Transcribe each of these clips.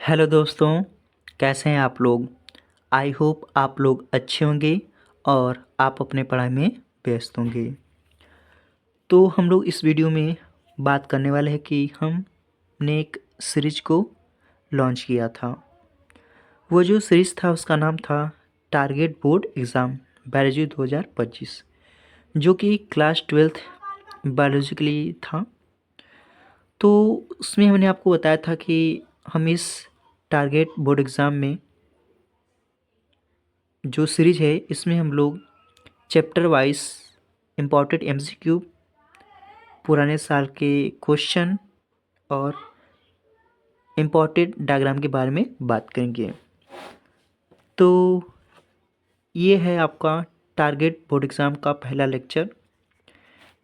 Hello दोस्तों, कैसे हैं आप लोग। आई होप आप लोग अच्छे होंगे और आप अपने पढ़ाई में व्यस्त होंगे। तो हम लोग इस वीडियो में बात करने वाले हैं कि हमने एक सीरीज को लॉन्च किया था। वो जो सीरीज़ था उसका नाम था टारगेट बोर्ड एग्ज़ाम बायोलॉजी 2025, जो कि क्लास 12th बायोलॉजी के लिए था। तो उसमें हमने आपको बताया था कि हम इस टारगेट बोर्ड एग्ज़ाम में जो सीरीज़ है इसमें हम लोग चैप्टर वाइज इम्पॉर्टेंट एमसीक्यू, पुराने साल के क्वेश्चन और इम्पॉर्टेंट डायग्राम के बारे में बात करेंगे। तो ये है आपका टारगेट बोर्ड एग्ज़ाम का पहला लेक्चर,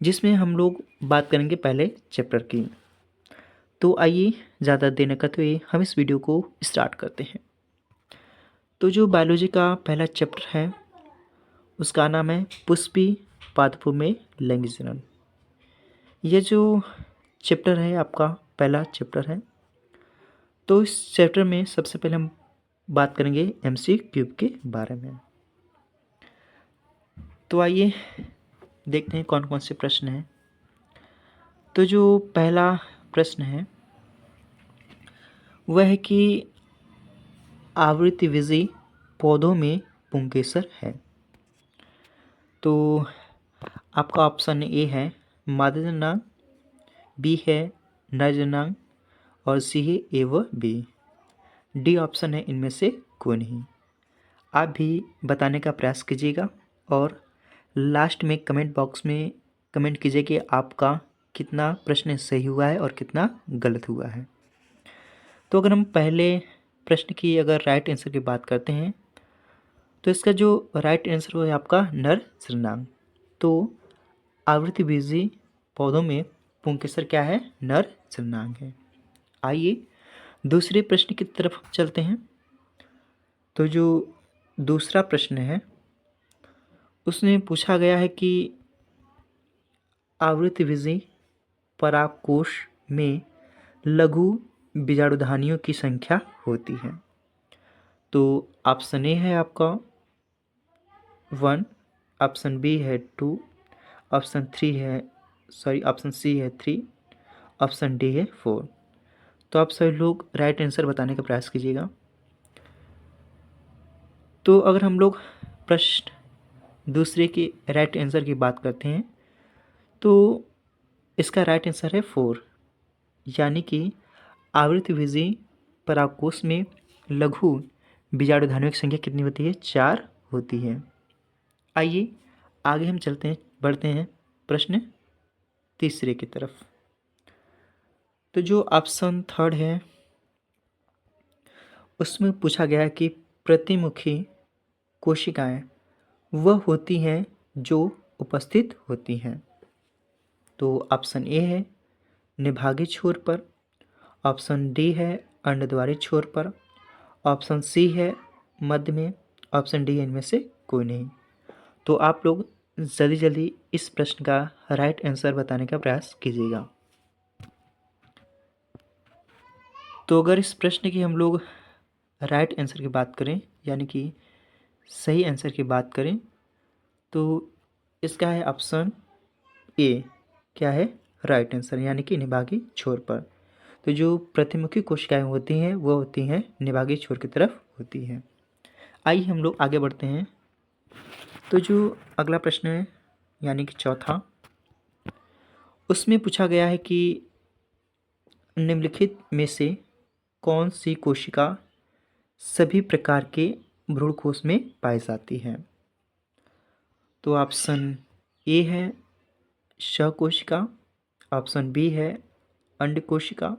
जिसमें हम लोग बात करेंगे पहले चैप्टर की। तो आइए ज़्यादा देर न करते हुए हम इस वीडियो को स्टार्ट करते हैं। तो जो बायोलॉजी का पहला चैप्टर है उसका नाम है पुष्पी पादपों में लैंगिक जनन। ये जो चैप्टर है आपका पहला चैप्टर है। तो इस चैप्टर में सबसे पहले हम बात करेंगे एमसीक्यू के बारे में। तो आइए देखते हैं कौन कौन से प्रश्न हैं। तो जो पहला प्रश्न है वह है कि आवृत्तिविजी पौधों में पुंकेसर है। तो आपका ऑप्शन ए है मादा जननांग, बी है नर जननांग और सी है ए व बी। डी ऑप्शन है इनमें से कोई नहीं। आप भी बताने का प्रयास कीजिएगा और लास्ट में कमेंट बॉक्स में कमेंट कीजिए कि आपका कितना प्रश्न सही हुआ है और कितना गलत हुआ है। तो अगर हम पहले प्रश्न की अगर राइट आंसर की बात करते हैं तो इसका जो राइट आंसर है आपका नर जननांग। तो आवृत्तिबीजी पौधों में पुंकेसर क्या है? नर जननांग है। आइए दूसरे प्रश्न की तरफ चलते हैं। तो जो दूसरा प्रश्न है उसमें पूछा गया है कि आवृत्तिबीजी परागकोश में लघु बीजाणुधानियों की संख्या होती है। तो ऑप्शन ए है आपका 1, ऑप्शन बी है 2, ऑप्शन सी है 3, ऑप्शन डी है 4। तो आप सभी लोग राइट आंसर बताने का प्रयास कीजिएगा। तो अगर हम लोग प्रश्न दूसरे के राइट आंसर की बात करते हैं तो इसका राइट आंसर है 4, यानी कि आवृत्तिबीजी परागकोश में लघु बीजाणुधानियों की संख्या कितनी होती है? 4 होती है। आइए आगे हम बढ़ते हैं प्रश्न तीसरे की तरफ। तो जो ऑप्शन थर्ड है उसमें पूछा गया है कि प्रतिमुखी कोशिकाएं वह होती हैं जो उपस्थित होती हैं। तो ऑप्शन ए है निभागी छोर पर, ऑप्शन डी है अंडद्वारी छोर पर, ऑप्शन सी है मध्य में, ऑप्शन डी इनमें से कोई नहीं। तो आप लोग जल्दी जल्दी इस प्रश्न का राइट आंसर बताने का प्रयास कीजिएगा। तो अगर इस प्रश्न की हम लोग राइट आंसर की बात करें, यानी कि सही आंसर की बात करें, तो इसका है ऑप्शन ए, क्या है? राइट आंसर, यानी कि निभागी छोर पर। तो जो प्रतिमुखी कोशिकाएं होती हैं वो होती हैं निभागी छोर की तरफ होती हैं। आइए हम लोग आगे बढ़ते हैं। तो जो अगला प्रश्न है यानी कि चौथा, उसमें पूछा गया है कि निम्नलिखित में से कौन सी कोशिका सभी प्रकार के भ्रूणकोश में पाई जाती है। तो ऑप्शन ए है सहकोशिका, ऑप्शन बी है अंड कोशिका,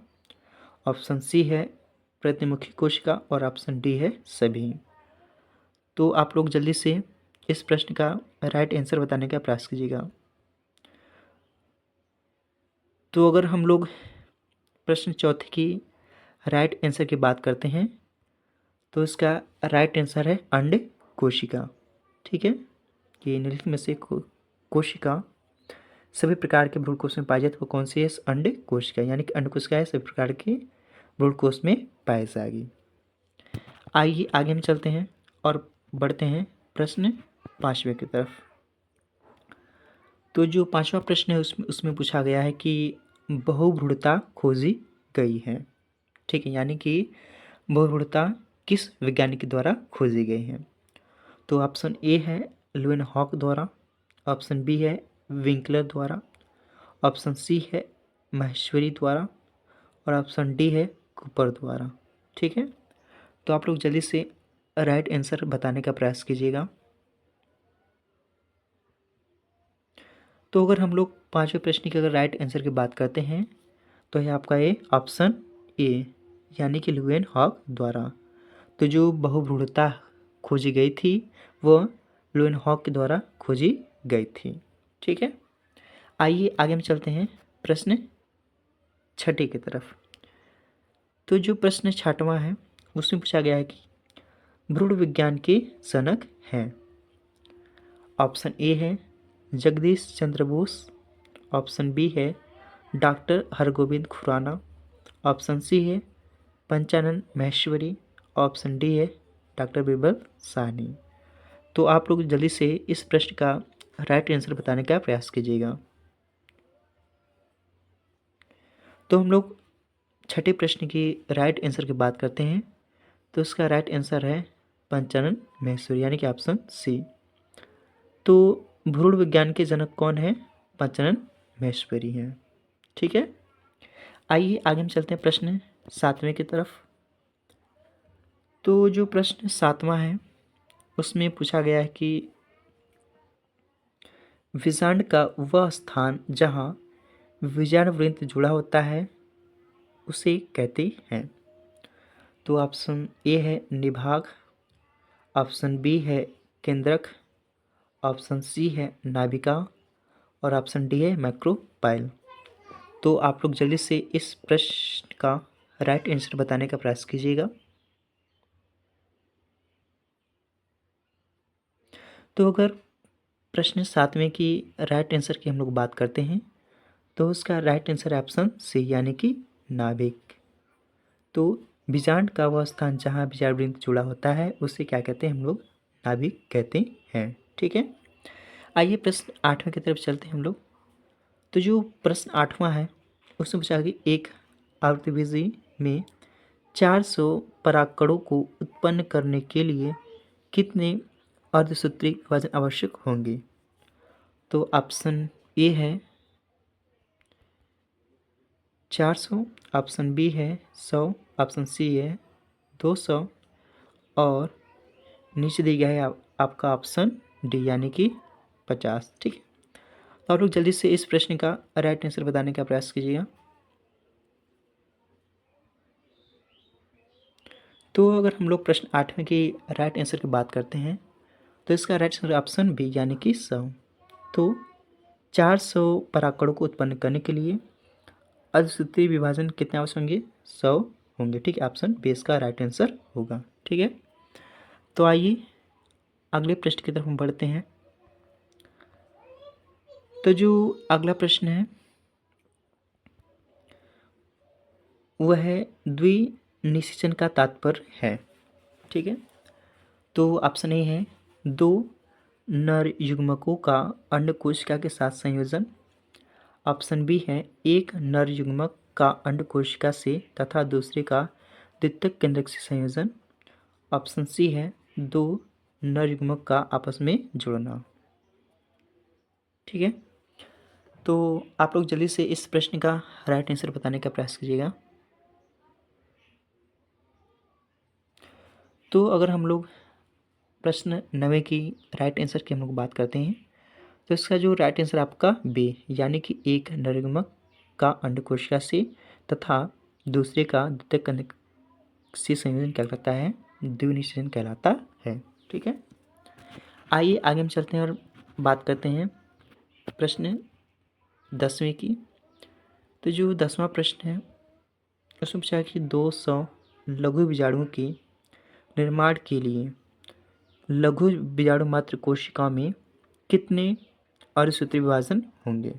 ऑप्शन सी है प्रतिमुखी कोशिका और ऑप्शन डी है सभी। तो आप लोग जल्दी से इस प्रश्न का राइट आंसर बताने का प्रयास कीजिएगा। तो अगर हम लोग प्रश्न चौथे की राइट आंसर की बात करते हैं तो इसका राइट आंसर है अंड कोशिका। ठीक है, कि निम्नलिखित में से कोशिका सभी प्रकार के भ्रूणकोश में पाई जाती है वो कौन सी है? अंड कोशिका, यानी कि अंड कोशिका है सभी प्रकार के भ्रूणकोश में पाई जाएगी। आइए आगे हम चलते हैं और बढ़ते हैं प्रश्न 5वें की तरफ। तो जो 5वां प्रश्न है उसमें पूछा गया है कि बहुभ्रूणता खोजी गई है। ठीक है, यानी कि बहुभ्रूणता किस वैज्ञानिक के द्वारा खोजी गई है। तो ऑप्शन ए है ल्यूवेनहॉक द्वारा, ऑप्शन बी है विंकलर द्वारा, ऑप्शन सी है माहेश्वरी द्वारा और ऑप्शन डी है कूपर द्वारा। ठीक है, तो आप लोग जल्दी से राइट आंसर बताने का प्रयास कीजिएगा। तो अगर हम लोग 5वें प्रश्न की अगर राइट आंसर की बात करते हैं तो है आपका ये ऑप्शन ए, यानी कि ल्यूवेनहॉक द्वारा। तो जो बहुभ्रूणता खोजी गई थी वो ल्यूवेनहॉक के द्वारा खोजी गई थी। ठीक है, आइए आगे हम चलते हैं प्रश्न 6 की तरफ। तो जो प्रश्न 6वां है उसमें पूछा गया है कि भ्रूण विज्ञान के जनक हैं। ऑप्शन ए है जगदीश चंद्र बोस, ऑप्शन बी है doctor Hargobind Khorana, option C है पंचानन महेश्वरी, ऑप्शन डी है डॉक्टर बिरबल साहनी। तो आप लोग जल्दी से इस प्रश्न का राइट आंसर बताने का प्रयास कीजिएगा। तो हम लोग 6ठे प्रश्न की राइट आंसर की बात करते हैं तो इसका राइट आंसर है पंचानन महेश्वरी, यानी कि ऑप्शन सी। तो भ्रूण विज्ञान के जनक कौन है? पंचानन महेश्वरी हैं। ठीक है, आइए आगे हम चलते हैं प्रश्न 7वें की तरफ। तो जो प्रश्न 7वां है उसमें पूछा गया है कि विजांड का वह स्थान जहाँ बीजाणुवृंत जुड़ा होता है उसे कहते हैं। तो ऑप्शन ए है निभाग, ऑप्शन बी है केंद्रक, ऑप्शन सी है नाभिका और ऑप्शन डी है मैक्रोपाइल। तो आप लोग जल्दी से इस प्रश्न का राइट आंसर बताने का प्रयास कीजिएगा। तो अगर प्रश्न 7वें की राइट आंसर की हम लोग बात करते हैं तो उसका राइट आंसर है ऑप्शन सी, यानी कि नाभिक। तो बीजांड का वह स्थान जहाँ बीजाणुवृंत जुड़ा होता है उसे क्या कहते हैं? हम लोग नाभिक कहते हैं। ठीक है, आइए प्रश्न 8वें की तरफ चलते हैं हम लोग। तो जो प्रश्न 8वां है उसमें पूछा कि एक आवृत्तिविधि में 400 परागकणों को उत्पन्न करने के लिए कितने अर्धसूत्री विभाजन आवश्यक होंगे? तो ऑप्शन ए है 400, ऑप्शन बी है 100, ऑप्शन सी है 200 और नीचे दिया गया है आपका ऑप्शन डी, यानी कि 50। ठीक है, तो आप लोग जल्दी से इस प्रश्न का राइट आंसर बताने का प्रयास कीजिएगा। तो अगर हम लोग प्रश्न 8वें की राइट आंसर की बात करते हैं तो इसका राइट आंसर ऑप्शन बी, यानी कि 100। तो 400 परागकणों को उत्पन्न करने के लिए अर्धसूत्रीय विभाजन कितने आवश्यक होंगे? 100 होंगे। ठीक है, ऑप्शन बी इसका राइट आंसर होगा। ठीक है, तो आइए अगले प्रश्न की तरफ हम बढ़ते हैं। तो जो अगला प्रश्न है वह है द्विनिषेचन का तात्पर्य है। ठीक है, तो ऑप्शन ए है 2 नर युग्मकों का अंडकोशिका के साथ संयोजन, ऑप्शन बी है एक नर युग्मक का अंडकोशिका से तथा दूसरे का द्वितीयक केंद्रक से संयोजन, ऑप्शन सी है 2 नर युग्मक का आपस में जुड़ना। ठीक है, तो आप लोग जल्दी से इस प्रश्न का राइट आंसर बताने का प्रयास कीजिएगा। तो अगर हम लोग प्रश्न 9 की राइट आंसर की हम लोग बात करते हैं तो इसका जो राइट आंसर आपका बी, यानी कि एक नर युग्मक का अंडकोशिका से तथा दूसरे का द्वितीयक केंद्रक से संयोजन कहलाता है, द्विनिषेचन कहलाता है। ठीक है, आइए आगे हम चलते हैं और बात करते हैं प्रश्न 10वें की। तो जो 10वां प्रश्न है उसमें पूछा है कि 200 लघु बीजाणुओं के निर्माण के लिए लघु बीजाणु मात्र कोशिका में कितने अर्धसूत्री विभाजन होंगे?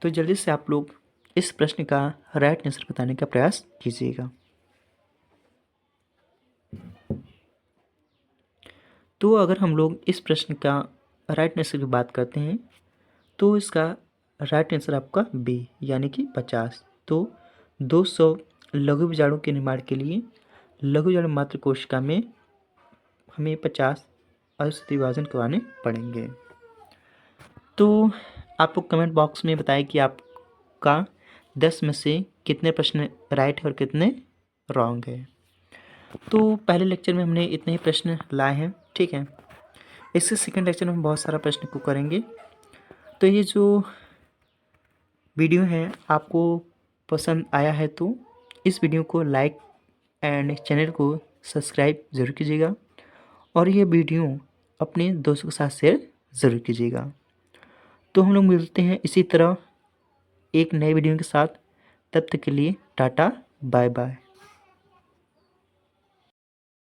तो जल्दी से आप लोग इस प्रश्न का राइट आंसर बताने का प्रयास कीजिएगा। तो अगर हम लोग इस प्रश्न का राइट आंसर की बात करते हैं तो इसका राइट आंसर आपका बी यानी कि 50। तो 200 लघु विजाणु के निर्माण के लिए लघु विजाणु मात्र कोशिका में हमें 50 अवशक्ति विभाजन करवाने पड़ेंगे। तो आपको कमेंट बॉक्स में बताएं कि आपका 10 में से कितने प्रश्न राइट है और कितने रॉन्ग है। तो पहले लेक्चर में हमने इतने ही प्रश्न लाए हैं, ठीक है। इससे सेकंड लेक्चर में हम बहुत सारा प्रश्न को करेंगे। तो ये जो वीडियो है आपको पसंद आया है तो इस वीडियो को लाइक एंड चैनल को सब्सक्राइब ज़रूर कीजिएगा और ये वीडियो अपने दोस्तों के साथ शेयर ज़रूर कीजिएगा। तो हम लोग मिलते हैं इसी तरह एक नए वीडियो के साथ। तब तक के लिए टाटा बाय बाय।